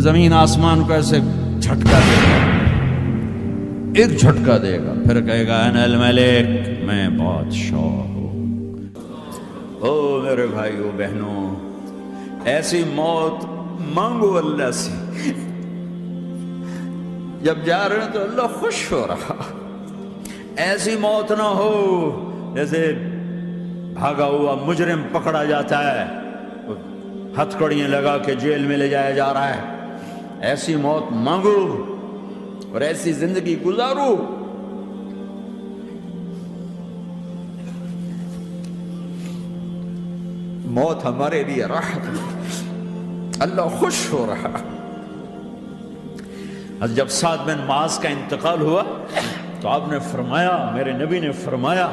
زمین آسمان کو ایسے جھٹکا دے گا، ایک جھٹکا دے گا، پھر کہے گا انا الملک، میں بادشاہ ہوں۔ او میرے بھائیو بہنوں، ایسی موت مانگو اللہ سے، جب جا رہے ہیں تو اللہ خوش ہو رہا۔ ایسی موت نہ ہو جیسے بھاگا ہوا مجرم پکڑا جاتا ہے، ہتھکڑیاں لگا کے جیل میں لے جایا جا رہا ہے۔ ایسی موت مانگو اور ایسی زندگی گزارو۔ موت ہمارے لیے راحت ہے، اللہ خوش ہو رہا۔ جب سعد بن معاذ کا انتقال ہوا تو آپ نے فرمایا، میرے نبی نے فرمایا،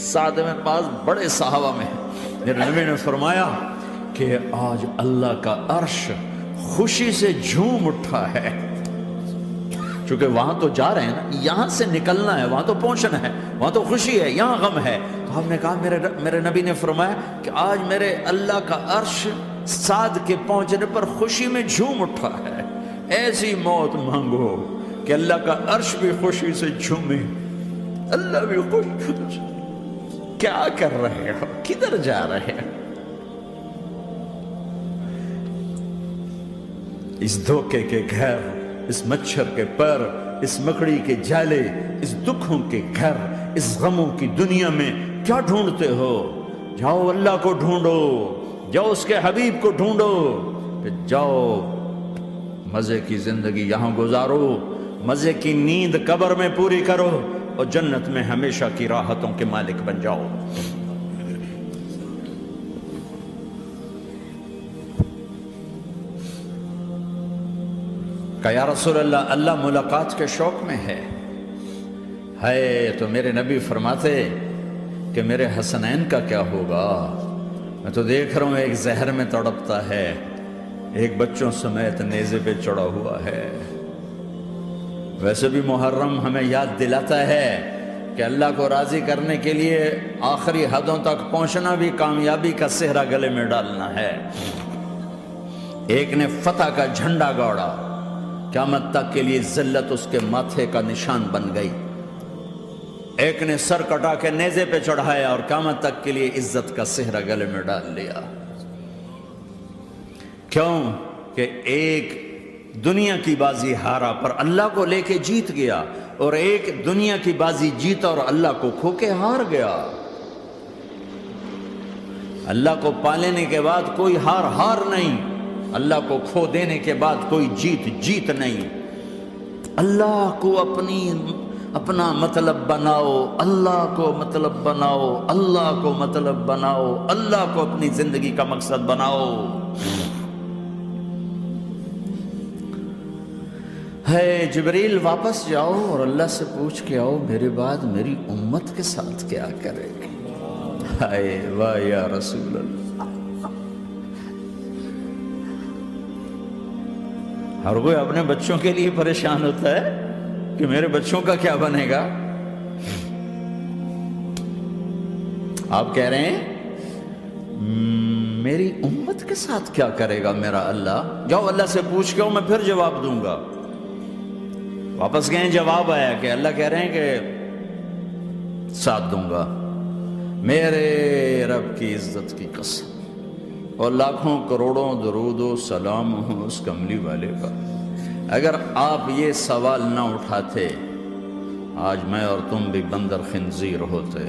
سعد بن معاذ بڑے صحابہ میں، میرے نبی نے فرمایا کہ آج اللہ کا عرش خوشی سے جھوم اٹھا ہے، چونکہ وہاں تو جا رہے ہیں نا، یہاں سے نکلنا ہے، وہاں تو پہنچنا ہے، وہاں تو خوشی ہے، یہاں غم ہے۔ تو ہم نے کہا، میرے نبی نے فرمایا کہ آج میرے اللہ کا عرش سعد کے پہنچنے پر خوشی میں جھوم اٹھا ہے۔ ایسی موت مانگو کہ اللہ کا عرش بھی خوشی سے جھومے، اللہ بھی خوش۔ کیا کر رہے ہو؟ کدھر جا رہے ہو؟ اس دھوکے کے گھر، اس مچھر کے پر، اس مکڑی کے جالے، اس دکھوں کے گھر، اس غموں کی دنیا میں کیا ڈھونڈتے ہو؟ جاؤ اللہ کو ڈھونڈو، جاؤ اس کے حبیب کو ڈھونڈو، پھر جاؤ مزے کی زندگی یہاں گزارو، مزے کی نیند قبر میں پوری کرو، اور جنت میں ہمیشہ کی راحتوں کے مالک بن جاؤ۔ کہا یا رسول اللہ، اللہ ملاقات کے شوق میں ہے۔ تو میرے نبی فرماتے کہ میرے حسنین کا کیا ہوگا؟ میں تو دیکھ رہا ہوں ایک زہر میں تڑپتا ہے، ایک بچوں سمیت نیزے پہ چڑھا ہوا ہے۔ ویسے بھی محرم ہمیں یاد دلاتا ہے کہ اللہ کو راضی کرنے کے لیے آخری حدوں تک پہنچنا بھی کامیابی کا صحرا گلے میں ڈالنا ہے۔ ایک نے فتح کا جھنڈا گاڑا، قیامت تک کے لیے ذلت اس کے ماتھے کا نشان بن گئی۔ ایک نے سر کٹا کے نیزے پہ چڑھایا اور قیامت تک کے لیے عزت کا صحرا گلے میں ڈال لیا۔ کیوں کہ ایک دنیا کی بازی ہارا پر اللہ کو لے کے جیت گیا، اور ایک دنیا کی بازی جیتا اور اللہ کو کھو کے ہار گیا۔ اللہ کو پا لینے کے بعد کوئی ہار نہیں، اللہ کو کھو دینے کے بعد کوئی جیت نہیں۔ اللہ کو اپنا مطلب بناؤ، اللہ کو مطلب بناؤ، اللہ کو مطلب بناؤ، اللہ کو اپنی زندگی کا مقصد بناؤ۔ جبریل واپس جاؤ اور اللہ سے پوچھ کے آؤ میرے بعد میری امت کے ساتھ کیا کرے گی؟ واہ یا رسول اللہ۔ ہر کوئی اپنے بچوں کے لیے پریشان ہوتا ہے کہ میرے بچوں کا کیا بنے گا۔ آپ کہہ رہے ہیں میری امت کے ساتھ کیا کرے گا میرا اللہ؟ جاؤ اللہ سے پوچھ کے آؤ، میں پھر جواب دوں گا۔ واپس گئے، جواب آیا کہ اللہ کہہ رہے ہیں کہ ساتھ دوں گا، میرے رب کی عزت کی قسم، اور لاکھوں کروڑوں درود و سلام ہوں اس کملی والے کا۔ اگر آپ یہ سوال نہ اٹھاتے، آج میں اور تم بھی بندر خنزیر ہوتے۔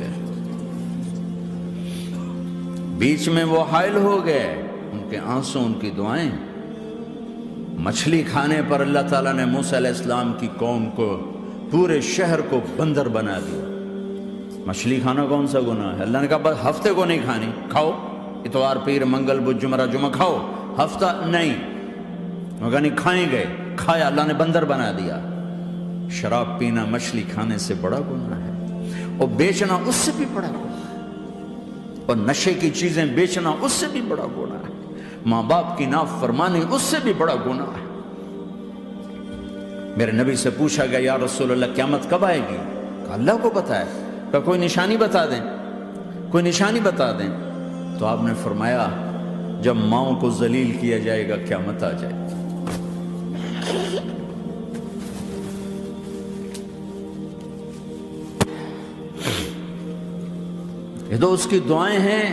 بیچ میں وہ حائل ہو گئے، ان کے آنسو، ان کی دعائیں۔ مچھلی کھانے پر اللہ تعالیٰ نے موسیٰ علیہ السلام کی قوم کو، پورے شہر کو بندر بنا دیا۔ مچھلی کھانا کون سا گناہ ہے؟ اللہ نے کہا بس ہفتے کو نہیں کھانی، کھاؤ، اتوار پیر منگل بدھ جمعہ جمعہ کھاؤ، ہفتہ نہیں۔ مگر نہیں کھائیں گے، کھایا، اللہ نے بندر بنا دیا۔ شراب پینا مچھلی کھانے سے بڑا گناہ ہے، اور بیچنا اس سے بھی بڑا گناہ ہے، اور نشے کی چیزیں بیچنا اس سے بھی بڑا گناہ ہے، ماں باپ کی نافرمانی اس سے بھی بڑا گناہ ہے۔ میرے نبی سے پوچھا گیا یا رسول اللہ قیامت کب آئے گی؟ کہا اللہ کو پتہ ہے۔ کہا کوئی نشانی بتا دیں، کوئی نشانی بتا دیں۔ تو آپ نے فرمایا جب ماؤں کو ذلیل کیا جائے گا قیامت آ جائے گی۔ یہ تو اس کی دعائیں ہیں،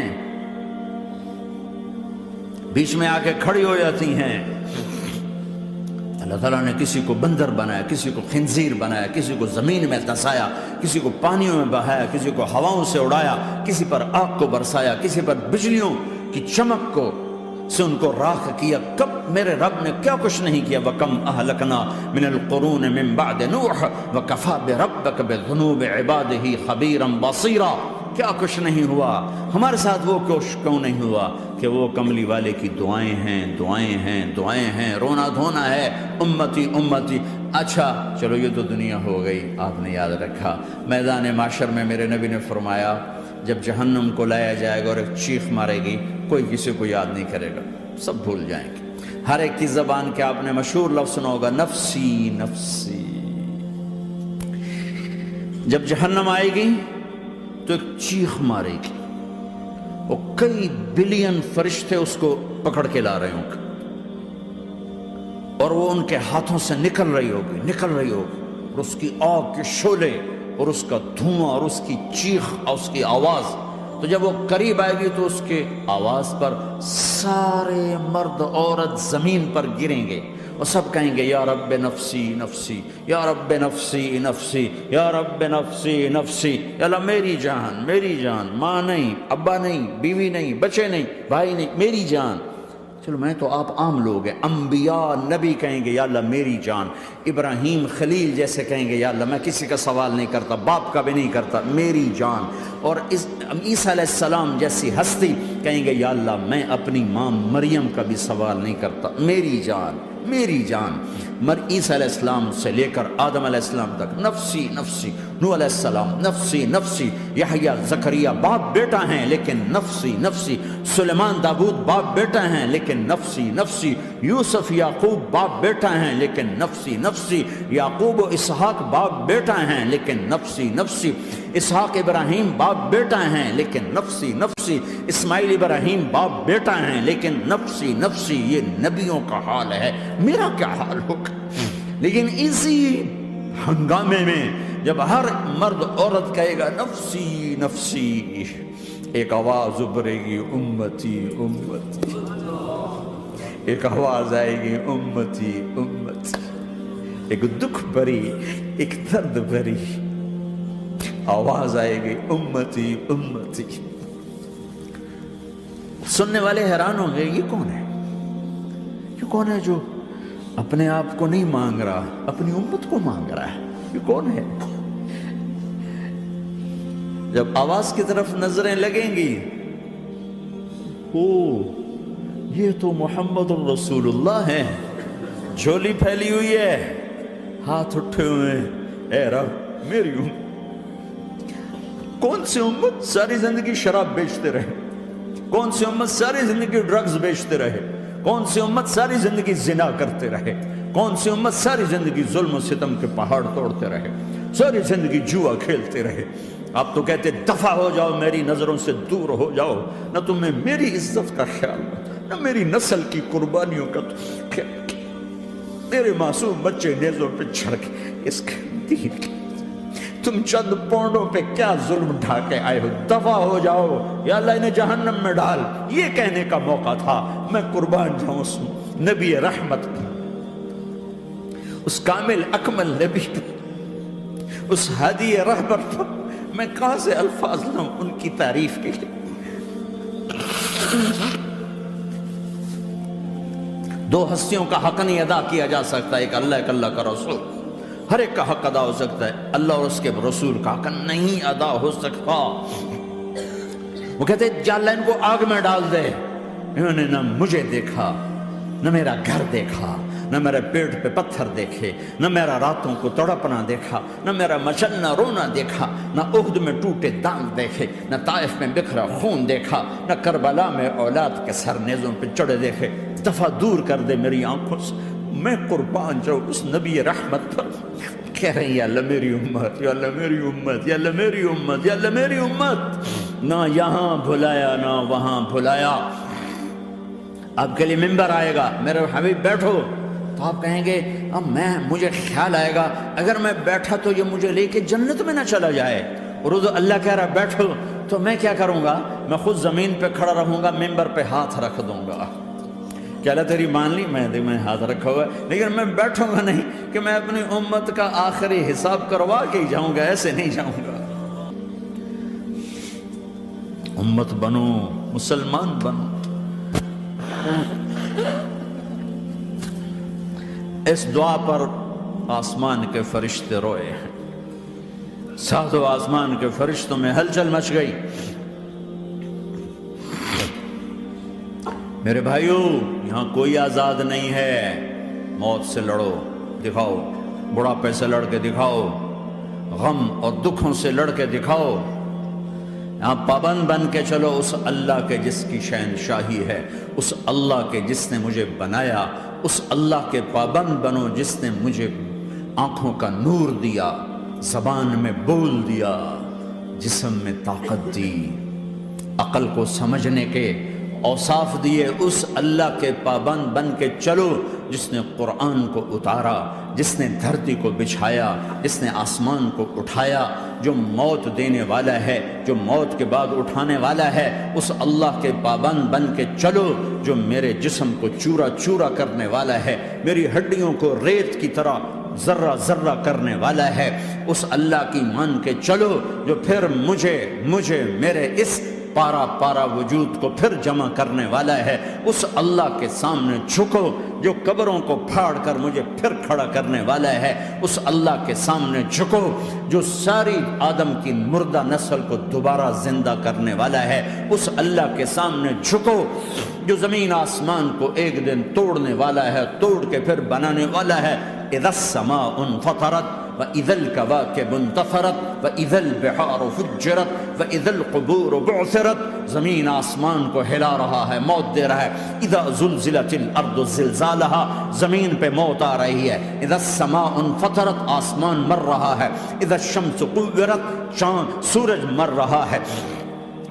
بیچ میں آ کے کھڑی ہو جاتی ہیں۔ اللہ تعالیٰ نے کسی کو بندر بنایا، کسی کو خنزیر بنایا، کسی کو زمین میں دھسایا، کسی کو پانیوں میں بہایا، کسی کو ہواؤں سے اڑایا، کسی پر آگ کو برسایا، کسی پر بجلیوں کی چمک کو سے ان کو راکھ کیا۔ کب میرے رب نے کیا کچھ نہیں کیا۔ وَكَمْ أَهْلَكْنَا مِنَ الْقُرُونِ مِنْ بَعْدِ نُوحٍ وَكَفَى بِرَبِّكَ بِذُنُوبِ عِبَادِهِ خَبِيرًا بَصِيرًا۔ کیا کچھ نہیں ہوا ہمارے ساتھ، وہ کیوں نہیں ہوا کہ وہ کملی والے کی دعائیں ہیں، دعائیں ہیں، دعائیں ہیں، رونا دھونا ہے، امتی امتی۔ اچھا چلو یہ تو دنیا ہو گئی، آپ نے یاد رکھا میدان معاشر میں میرے نبی نے فرمایا جب جہنم کو لایا جائے گا اور ایک چیخ مارے گی، کوئی کسی کو یاد نہیں کرے گا، سب بھول جائیں گے۔ ہر ایک کی زبان کے آپ نے مشہور لفظ سنا ہوگا، نفسی نفسی۔ جب جہنم آئے گی تو ایک چیخ مارے گی، اور کئی بلین فرشتے اس کو پکڑ کے لا رہے ہوں گے، اور وہ ان کے ہاتھوں سے نکل رہی ہوگی، اور اس کی آگ کے شعلے اور اس کا دھواں اور اس کی چیخ اور اس کی آواز۔ تو جب وہ قریب آئے گی تو اس کے آواز پر سارے مرد عورت زمین پر گریں گے اور سب کہیں گے یا رب نفسی نفسی، یا رب نفسی نفسی، یا رب نفسی نفسی۔ یا اللہ میری جان، میری جان، ماں نہیں، ابا نہیں، بیوی نہیں، بچے نہیں، بھائی نہیں، میری جان۔ چلو میں تو آپ عام لوگ ہیں، انبیاء نبی کہیں گے یا اللہ میری جان، ابراہیم خلیل جیسے کہیں گے یا اللہ میں کسی کا سوال نہیں کرتا، باپ کا بھی نہیں کرتا، میری جان۔ اور عیسیٰ علیہ السلام جیسی ہستی کہیں گے یا اللہ میں اپنی ماں مریم کا بھی سوال نہیں کرتا، میری جان، میری جان۔ عیسیٰ علیہ السلام سے لے کر آدم علیہ السلام تک نفسی نفسی، نوح علیہ السلام نفسی نفسی، یحییٰ زکریا باپ بیٹا ہیں لیکن نفسی نفسی، سلیمان داؤد باپ بیٹا ہیں لیکن نفسی نفسی، یوسف یعقوب باپ بیٹا ہیں لیکن نفسی نفسی، یعقوب و اسحاق باپ بیٹا ہیں لیکن نفسی نفسی، اسحاق ابراہیم باپ بیٹا ہیں لیکن نفسی نفسی، اسماعیل ابراہیم باپ بیٹا ہیں لیکن نفسی نفسی۔ یہ نبیوں کا حال ہے، میرا کیا حال ہوگا؟ لیکن اسی ہنگامے میں جب ہر مرد عورت کہے گا نفسی نفسی، ایک آواز ابھرے گی امتی امتی، ایک آواز آئے گی امتی امتی، ایک دکھ بھری، ایک درد بھری آواز آئے گی امتی امتی۔ سننے والے حیران ہوں گے یہ کون ہے، یہ کون ہے جو اپنے آپ کو نہیں مانگ رہا، اپنی امت کو مانگ رہا ہے، یہ کون ہے؟ جب آواز کی طرف نظریں لگیں گی، او یہ تو محمد الرسول اللہ ہے، جھولی پھیلی ہوئی ہے، ہاتھ اٹھے ہوئے ہیں، اے رب میری امت۔ کون سی امت ساری زندگی شراب بیچتے رہے، کون سی امت ساری زندگی ڈرگز بیچتے رہے، کون سی امت ساری زندگی زنا کرتے رہے، کون سی امت ساری زندگی ظلم و ستم کے پہاڑ توڑتے رہے، ساری زندگی جوا کھیلتے رہے۔ آپ تو کہتے دفع ہو جاؤ، میری نظروں سے دور ہو جاؤ، نہ تمہیں میری عزت کا خیال، نہ میری نسل کی قربانیوں کا خیال، میرے معصوم بچے نیزوں پہ چڑھ کے اس کے دین کے تم چند پونڈوں پہ کیا ظلم ڈھا کے آئے ہو، دفع ہو جاؤ، یا اللہ انہیں جہنم میں ڈال۔ یہ کہنے کا موقع تھا، میں قربان جاؤں اس نبی رحمت پر، اس کامل اکمل نبی پر، اس ہادی رہبر پر میں کہاں سے الفاظ لاؤں ان کی تعریف کے لیے۔ دو ہستیوں کا حق نہیں ادا کیا جا سکتا، ایک اللہ، ایک اللہ کا رسول۔ ہر ایک کا حق ادا ہو سکتا ہے، اللہ اور اس کے رسول کا حق نہیں ادا ہو سکتا۔ وہ کہتے ہیں جا اللہ ان کو آگ میں ڈال دے۔ انہوں نے نہ مجھے دیکھا، نہ میرا گھر دیکھا، نہ میرے پیٹ پہ پتھر دیکھے، نہ میرا راتوں کو تڑپنا دیکھا، نہ میرا مچلنا رونا دیکھا، نہ احد میں ٹوٹے دانت دیکھے، نہ طائف میں بکھرا خون دیکھا، نہ کربلا میں اولاد کے سر نیزوں پہ چڑھے دیکھے۔ دفعہ دور کر دے میری آنکھوں سے، میں قربان جاؤں اس نبی رحمت پر۔ کہہ رہے ہیں یا اللہ میری امت، یا اللہ میری امت، یا اللہ میری امت، یا اللہ میری امت۔ نہ یہاں بھلایا نہ وہاں بھلایا، آپ کے لیے ممبر آئے گا، میرے حبیب بیٹھو، تو آپ کہیں گے اب مجھے خیال آئے گا اگر میں بیٹھا تو یہ مجھے لے کے جنت میں نہ چلا جائے، اور اللہ کہہ رہا بیٹھو، تو میں کیا کروں گا؟ میں خود زمین پہ کھڑا رہوں گا، ممبر پہ ہاتھ رکھ دوں گا، کہ اللہ تیری مان لی، میں ہاتھ رکھا ہوا ہے، لیکن میں بیٹھوں گا نہیں کہ میں اپنی امت کا آخری حساب کروا کے ہی جاؤں گا، ایسے نہیں جاؤں گا۔ امت بنو، مسلمان بنو۔ اس دعا پر آسمان کے فرشتے روئے ہیں، ساتوں آسمان کے فرشتوں میں ہلچل مچ گئی۔ میرے بھائیو، یہاں کوئی آزاد نہیں ہے، موت سے لڑو، دکھاؤ، بڑھاپے سے لڑ کے دکھاؤ، غم اور دکھوں سے لڑ کے دکھاؤ، یہاں پابند بن کے چلو اس اللہ کے جس کی شہنشاہی ہے، اس اللہ کے جس نے مجھے بنایا، اس اللہ کے پابند بنو جس نے مجھے آنکھوں کا نور دیا، زبان میں بول دیا، جسم میں طاقت دی، عقل کو سمجھنے کے اوصاف دیے، اس اللہ کے پابند بن کے چلو جس نے قرآن کو اتارا، جس نے دھرتی کو بچھایا، جس نے آسمان کو اٹھایا، جو موت دینے والا ہے، جو موت کے بعد اٹھانے والا ہے، اس اللہ کے پابند بن کے چلو جو میرے جسم کو چورا چورا کرنے والا ہے، میری ہڈیوں کو ریت کی طرح ذرہ ذرہ کرنے والا ہے، اس اللہ کی مان کے چلو جو پھر مجھے میرے اس پارا پارا وجود کو پھر جمع کرنے والا ہے، اس اللہ کے سامنے جھکو جو قبروں کو پھاڑ کر مجھے پھر کھڑا کرنے والا ہے، اس اللہ کے سامنے جھکو جو ساری آدم کی مردہ نسل کو دوبارہ زندہ کرنے والا ہے، اس اللہ کے سامنے جھکو جو زمین آسمان کو ایک دن توڑنے والا ہے، توڑ کے پھر بنانے والا ہے۔ اذا السماء انفطرت وَإِذَا الْكَوَاكِبُ انتَثَرَتْ وَإِذَا الْبِحَارُ فُجِّرَتْ وَإِذَا الْقُبُورُ بُعْثِرَتْ، زمین آسمان کو ہلا رہا ہے، موت دے رہا ہے۔ اِذَا زُلْزِلَتِ الْأَرْضُ زِلْزَالَهَا، زمین پہ موت آ رہی ہے۔ اِذَا السَّمَاءُ انفطرت، آسمان مر رہا ہے۔ اِذَا الشَّمْسُ كُوِّرَتْ، سورج مر رہا ہے۔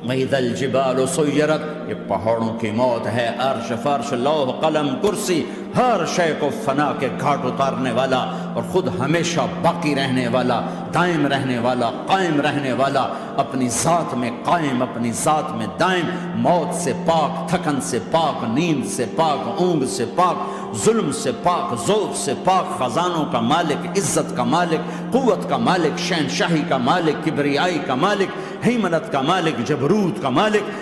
وَإِذَا الْجِبَالُ سُيِّرَتْ، یہ پہاڑوں کی موت ہے۔ عرش فرش لوح قلم کرسی، ہر شے کو فنا کے گھاٹ اتارنے والا اور خود ہمیشہ باقی رہنے والا، دائم رہنے والا، قائم رہنے والا، اپنی ذات میں قائم، اپنی ذات میں دائم، موت سے پاک، تھکن سے پاک، نیند سے پاک، اونگ سے پاک، ظلم سے پاک، ذوق سے پاک، خزانوں کا مالک، عزت کا مالک، قوت کا مالک، شہنشاہی کا مالک، کبریائی کا مالک، ہیمنت کا مالک، جبروت کا مالک،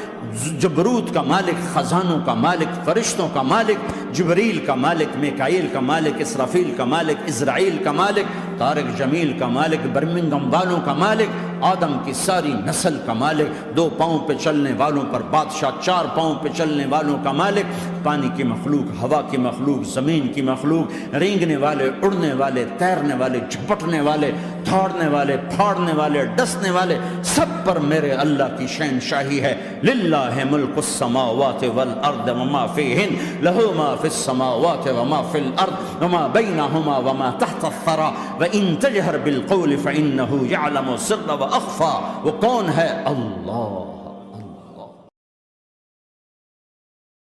جبروت کا مالک، خزانوں کا مالک، فرشتوں کا مالک، جبریل کا مالک، میکائیل کا مالک، اسرافیل کا مالک، اسرائیل کا مالک، طارق جمیل کا مالک، برمنگم والوں کا مالک، آدم کی ساری نسل کا مالک، 2 پاؤں پہ چلنے والوں پر بادشاہ، 4 پاؤں پہ چلنے والوں کا مالک، پانی کی مخلوق، ہوا کی مخلوق، زمین کی مخلوق، رینگنے والے، اڑنے والے، تیرنے والے، جھپٹنے والے، دھاڑنے والے، پھاڑنے والے، ڈسنے والے، سب پر میرے اللہ کی شہنشاہی ہے۔ للہ ملک السماوات والارض وما فیہن، لہ ما فی السماوات وما فی الارض وما بینہما وما تحت الثری وان تجہر بالقول فانہ یعلم السر واخفی۔ وہ کون ہے؟ اللہ۔